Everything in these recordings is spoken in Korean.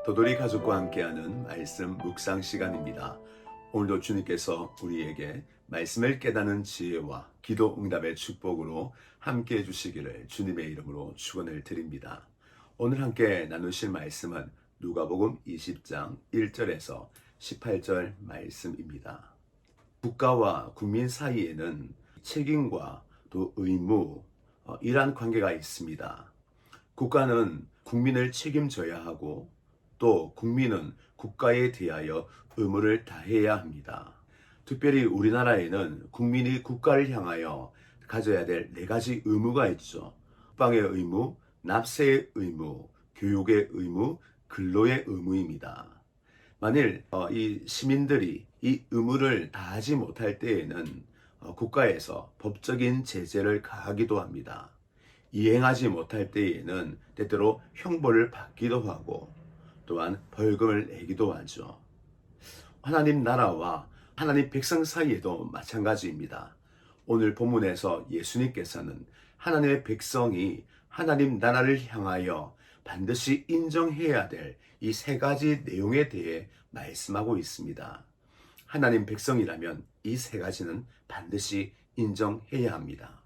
도돌이 가족과 함께하는 말씀 묵상 시간입니다. 오늘도 주님께서 우리에게 말씀을 깨닫는 지혜와 기도 응답의 축복으로 함께 해주시기를 주님의 이름으로 축원을 드립니다. 오늘 함께 나누실 말씀은 누가복음 20장 1절에서 18절 말씀입니다. 국가와 국민 사이에는 책임과 또 의무, 이란 관계가 있습니다. 국가는 국민을 책임져야 하고 또 국민은 국가에 대하여 의무를 다해야 합니다. 특별히 우리나라에는 국민이 국가를 향하여 가져야 될 4가지 의무가 있죠. 국방의 의무, 납세의 의무, 교육의 의무, 근로의 의무입니다. 만일 이 시민들이 이 의무를 다하지 못할 때에는 국가에서 법적인 제재를 가하기도 합니다. 이행하지 못할 때에는 때때로 형벌을 받기도 하고 또한 벌금을 내기도 하죠. 하나님 나라와 하나님 백성 사이에도 마찬가지입니다. 오늘 본문에서 예수님께서는 하나님의 백성이 하나님 나라를 향하여 반드시 인정해야 될 이 3가지 내용에 대해 말씀하고 있습니다. 하나님 백성이라면 이 3가지는 반드시 인정해야 합니다.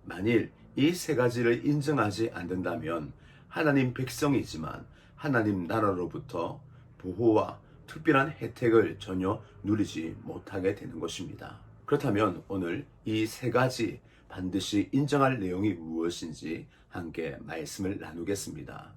만일 이 3가지를 인정하지 않는다면 하나님 백성이지만 하나님 나라로부터 보호와 특별한 혜택을 전혀 누리지 못하게 되는 것입니다. 그렇다면 오늘 이 3가지 반드시 인정할 내용이 무엇인지 함께 말씀을 나누겠습니다.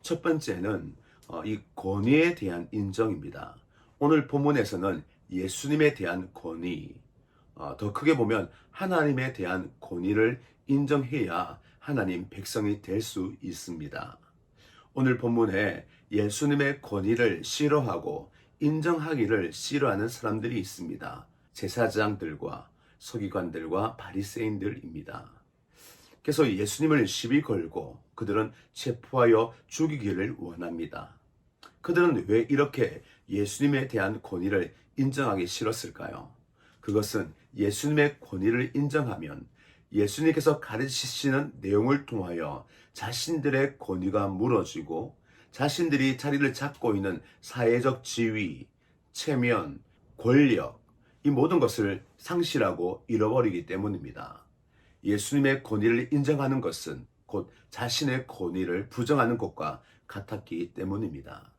첫 번째는 이 권위에 대한 인정입니다. 오늘 본문에서는 예수님에 대한 권위, 더 크게 보면 하나님에 대한 권위를 인정해야 하나님 백성이 될 수 있습니다. 오늘 본문에 예수님의 권위를 싫어하고 인정하기를 싫어하는 사람들이 있습니다. 제사장들과 서기관들과 바리새인들입니다. 그래서 예수님을 시비 걸고 그들은 체포하여 죽이기를 원합니다. 그들은 왜 이렇게 예수님에 대한 권위를 인정하기 싫었을까요? 그것은 예수님의 권위를 인정하면 예수님께서 가르치시는 내용을 통하여 자신들의 권위가 무너지고 자신들이 자리를 잡고 있는 사회적 지위, 체면, 권력, 이 모든 것을 상실하고 잃어버리기 때문입니다. 예수님의 권위를 인정하는 것은 곧 자신의 권위를 부정하는 것과 같았기 때문입니다.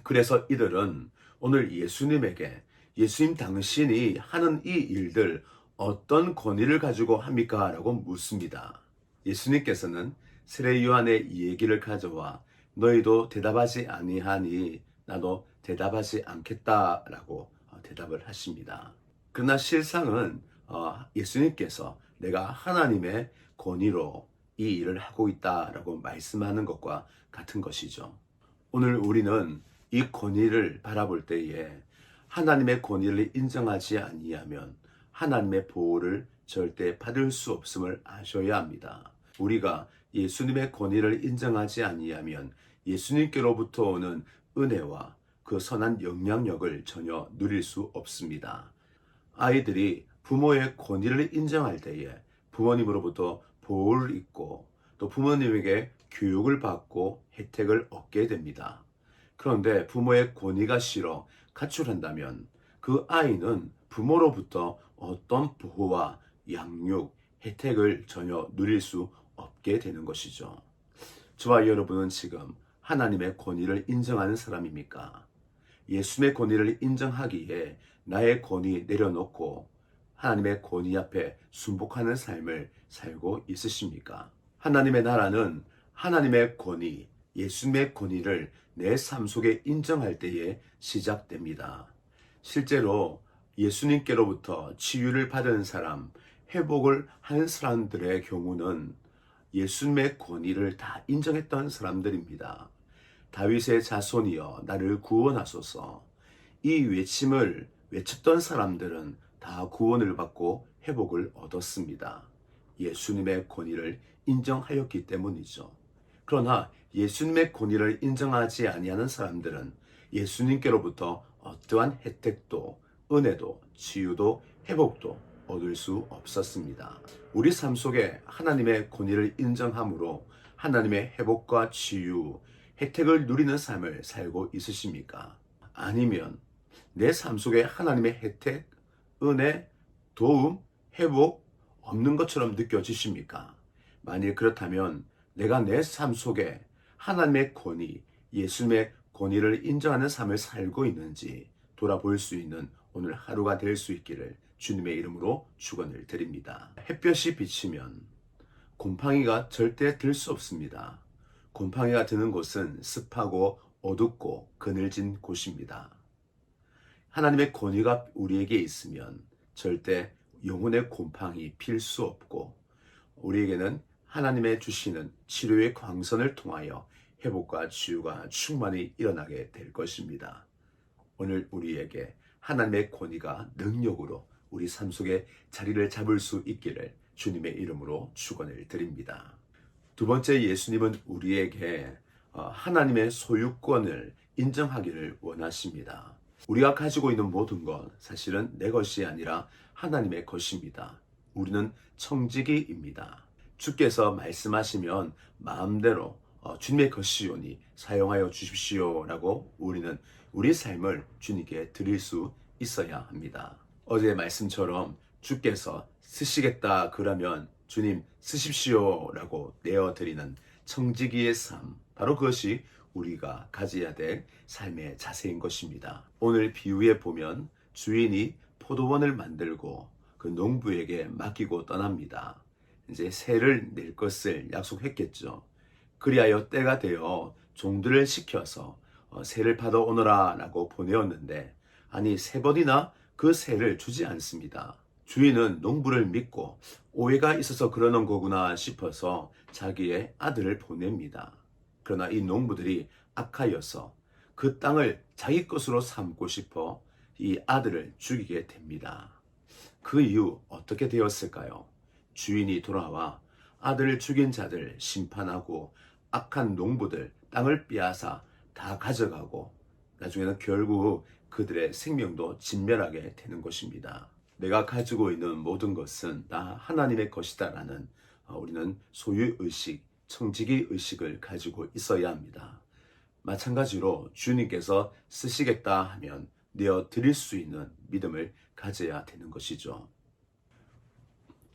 그래서 이들은 오늘 예수님에게 예수님 당신이 하는 이 일들 어떤 권위를 가지고 합니까? 라고 묻습니다. 예수님께서는 세례 요한의 이 얘기를 가져와 너희도 대답하지 아니하니 나도 대답하지 않겠다라고 대답을 하십니다. 그러나 실상은 예수님께서 내가 하나님의 권위로 이 일을 하고 있다라고 말씀하는 것과 같은 것이죠. 오늘 우리는 이 권위를 바라볼 때에 하나님의 권위를 인정하지 아니하면 하나님의 보호를 절대 받을 수 없음을 아셔야 합니다. 우리가 예수님의 권위를 인정하지 아니하면 예수님께로부터 오는 은혜와 그 선한 영향력을 전혀 누릴 수 없습니다. 아이들이 부모의 권위를 인정할 때에 부모님으로부터 보호를 받고 또 부모님에게 교육을 받고 혜택을 얻게 됩니다. 그런데 부모의 권위가 싫어 가출한다면 그 아이는 부모로부터 어떤 보호와 양육, 혜택을 전혀 누릴 수 없게 되는 것이죠. 저와 여러분은 지금 하나님의 권위를 인정하는 사람입니까? 예수님의 권위를 인정하기에 나의 권위 내려놓고 하나님의 권위 앞에 순복하는 삶을 살고 있으십니까? 하나님의 나라는 하나님의 권위, 예수님의 권위를 내 삶 속에 인정할 때에 시작됩니다. 실제로 예수님께로부터 치유를 받은 사람, 회복을 한 사람들의 경우는 예수님의 권위를 다 인정했던 사람들입니다. 다윗의 자손이여 나를 구원하소서. 이 외침을 외쳤던 사람들은 다 구원을 받고 회복을 얻었습니다. 예수님의 권위를 인정하였기 때문이죠. 그러나 예수님의 권위를 인정하지 아니하는 사람들은 예수님께로부터 어떠한 혜택도 은혜도 치유도 회복도 얻을 수 없었습니다. 우리 삶 속에 하나님의 권위를 인정함으로 하나님의 회복과 치유, 혜택을 누리는 삶을 살고 있으십니까? 아니면 내 삶 속에 하나님의 혜택, 은혜, 도움, 회복 없는 것처럼 느껴지십니까? 만일 그렇다면 내가 내 삶 속에 하나님의 권위, 예수님의 권위를 인정하는 삶을 살고 있는지 돌아볼 수 있는 오늘 하루가 될 수 있기를 주님의 이름으로 축원을 드립니다. 햇볕이 비치면 곰팡이가 절대 들 수 없습니다. 곰팡이가 드는 곳은 습하고 어둡고 그늘진 곳입니다. 하나님의 권위가 우리에게 있으면 절대 영혼의 곰팡이 필 수 없고 우리에게는 하나님의 주시는 치료의 광선을 통하여 회복과 치유가 충만히 일어나게 될 것입니다. 오늘 우리에게 하나님의 권위가 능력으로 우리 삶 속에 자리를 잡을 수 있기를 주님의 이름으로 축원을 드립니다. 두 번째, 예수님은 우리에게 하나님의 소유권을 인정하기를 원하십니다. 우리가 가지고 있는 모든 것 사실은 내 것이 아니라 하나님의 것입니다. 우리는 청지기입니다. 주께서 말씀하시면 마음대로 주님의 것이오니 사용하여 주십시오 라고 우리는 우리 삶을 주님께 드릴 수 있어야 합니다. 어제 말씀처럼 주께서 쓰시겠다 그러면 주님 쓰십시오 라고 내어드리는 청지기의 삶, 바로 그것이 우리가 가져야 될 삶의 자세인 것입니다. 오늘 비유에 보면 주인이 포도원을 만들고 그 농부에게 맡기고 떠납니다. 이제 세를 낼 것을 약속했겠죠. 그리하여 때가 되어 종들을 시켜서 세를 받아 오너라 라고 보내었는데 아니 3번이나 그 세를 주지 않습니다. 주인은 농부를 믿고 오해가 있어서 그러는 거구나 싶어서 자기의 아들을 보냅니다. 그러나 이 농부들이 악하여서 그 땅을 자기 것으로 삼고 싶어 이 아들을 죽이게 됩니다. 그 이후 어떻게 되었을까요? 주인이 돌아와 아들을 죽인 자들 심판하고 악한 농부들 땅을 빼앗아 다 가져가고 나중에는 결국 그들의 생명도 진멸하게 되는 것입니다. 내가 가지고 있는 모든 것은 다 하나님의 것이다라는 우리는 소유의식, 청지기의식을 가지고 있어야 합니다. 마찬가지로 주님께서 쓰시겠다 하면 내어드릴 수 있는 믿음을 가져야 되는 것이죠.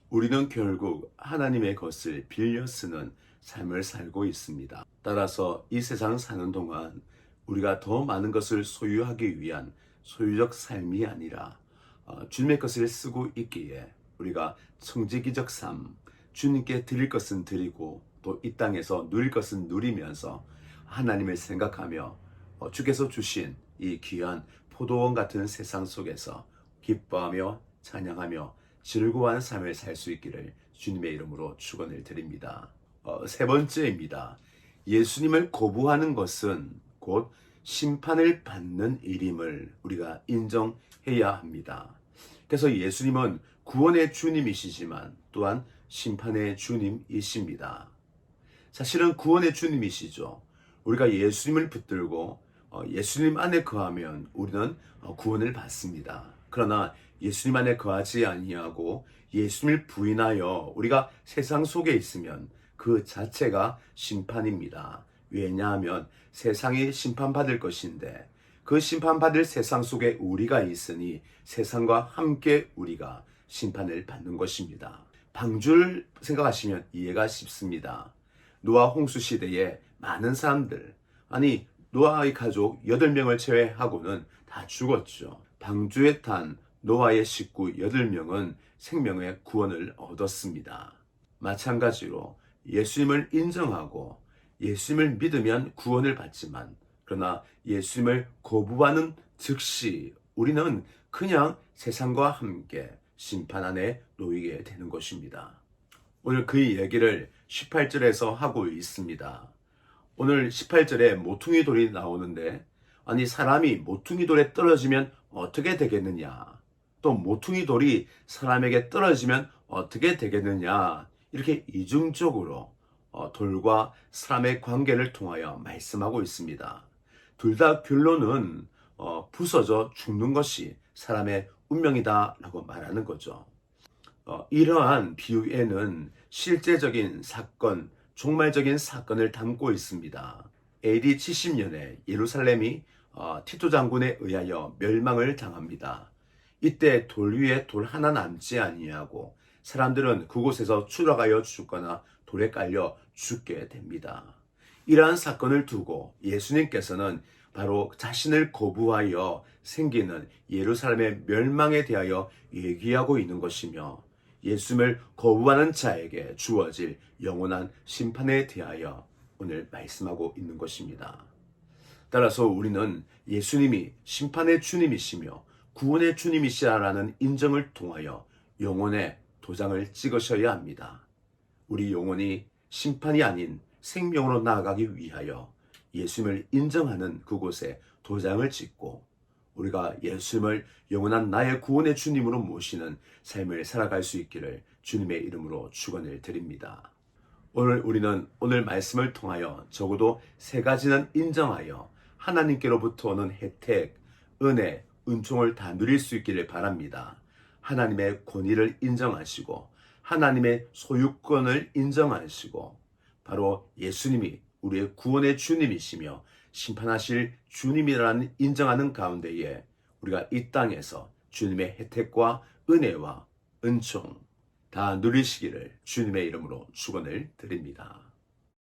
우리는 결국 하나님의 것을 빌려 쓰는 삶을 살고 있습니다. 따라서 이 세상 사는 동안 우리가 더 많은 것을 소유하기 위한 소유적 삶이 아니라 주님의 것을 쓰고 있기에 우리가 청지기적 삶, 주님께 드릴 것은 드리고 또 이 땅에서 누릴 것은 누리면서 하나님을 생각하며 주께서 주신 이 귀한 포도원 같은 세상 속에서 기뻐하며 찬양하며 즐거워하는 삶을 살 수 있기를 주님의 이름으로 축원을 드립니다. 세 번째입니다. 예수님을 거부하는 것은 곧 심판을 받는 일임을 우리가 인정해야 합니다. 그래서 예수님은 구원의 주님이시지만 또한 심판의 주님이십니다. 사실은 구원의 주님이시죠. 우리가 예수님을 붙들고 예수님 안에 거하면 우리는 구원을 받습니다. 그러나 예수님 안에 거하지 아니하고 예수님을 부인하여 우리가 세상 속에 있으면 그 자체가 심판입니다. 왜냐하면 세상이 심판받을 것인데 그 심판받을 세상 속에 우리가 있으니 세상과 함께 우리가 심판을 받는 것입니다. 방주를 생각하시면 이해가 쉽습니다. 노아 홍수 시대에 많은 사람들, 아니 노아의 가족 8명을 제외하고는 다 죽었죠. 방주에 탄 노아의 식구 8명은 생명의 구원을 얻었습니다. 마찬가지로 예수님을 인정하고 예수님을 믿으면 구원을 받지만 그러나 예수님을 거부하는 즉시 우리는 그냥 세상과 함께 심판 안에 놓이게 되는 것입니다. 오늘 그 얘기를 18절에서 하고 있습니다. 오늘 18절에 모퉁이 돌이 나오는데 아니 사람이 모퉁이 돌에 떨어지면 어떻게 되겠느냐, 또 모퉁이 돌이 사람에게 떨어지면 어떻게 되겠느냐, 이렇게 이중적으로 돌과 사람의 관계를 통하여 말씀하고 있습니다. 둘 다 결론은 부서져 죽는 것이 사람의 운명이다 라고 말하는 거죠. 이러한 비유에는 실제적인 사건, 종말적인 사건을 담고 있습니다. AD 70년에 예루살렘이 티토 장군에 의하여 멸망을 당합니다. 이때 돌 위에 돌 하나 남지 아니하고 사람들은 그곳에서 추락하여 죽거나 돌에 깔려 죽게 됩니다. 이러한 사건을 두고 예수님께서는 바로 자신을 거부하여 생기는 예루살렘의 멸망에 대하여 얘기하고 있는 것이며 예수님을 거부하는 자에게 주어질 영원한 심판에 대하여 오늘 말씀하고 있는 것입니다. 따라서 우리는 예수님이 심판의 주님이시며 구원의 주님이시라는 인정을 통하여 영혼의 도장을 찍으셔야 합니다. 우리 영혼이 심판이 아닌 생명으로 나아가기 위하여 예수님을 인정하는 그곳에 도장을 찍고 우리가 예수님을 영원한 나의 구원의 주님으로 모시는 삶을 살아갈 수 있기를 주님의 이름으로 축원을 드립니다. 오늘 우리는 오늘 말씀을 통하여 적어도 세 가지는 인정하여 하나님께로부터 오는 혜택, 은혜, 은총을 다 누릴 수 있기를 바랍니다. 하나님의 권위를 인정하시고 하나님의 소유권을 인정하시고 바로 예수님이 우리의 구원의 주님이시며 심판하실 주님이라는 인정하는 가운데에 우리가 이 땅에서 주님의 혜택과 은혜와 은총 다 누리시기를 주님의 이름으로 축원을 드립니다.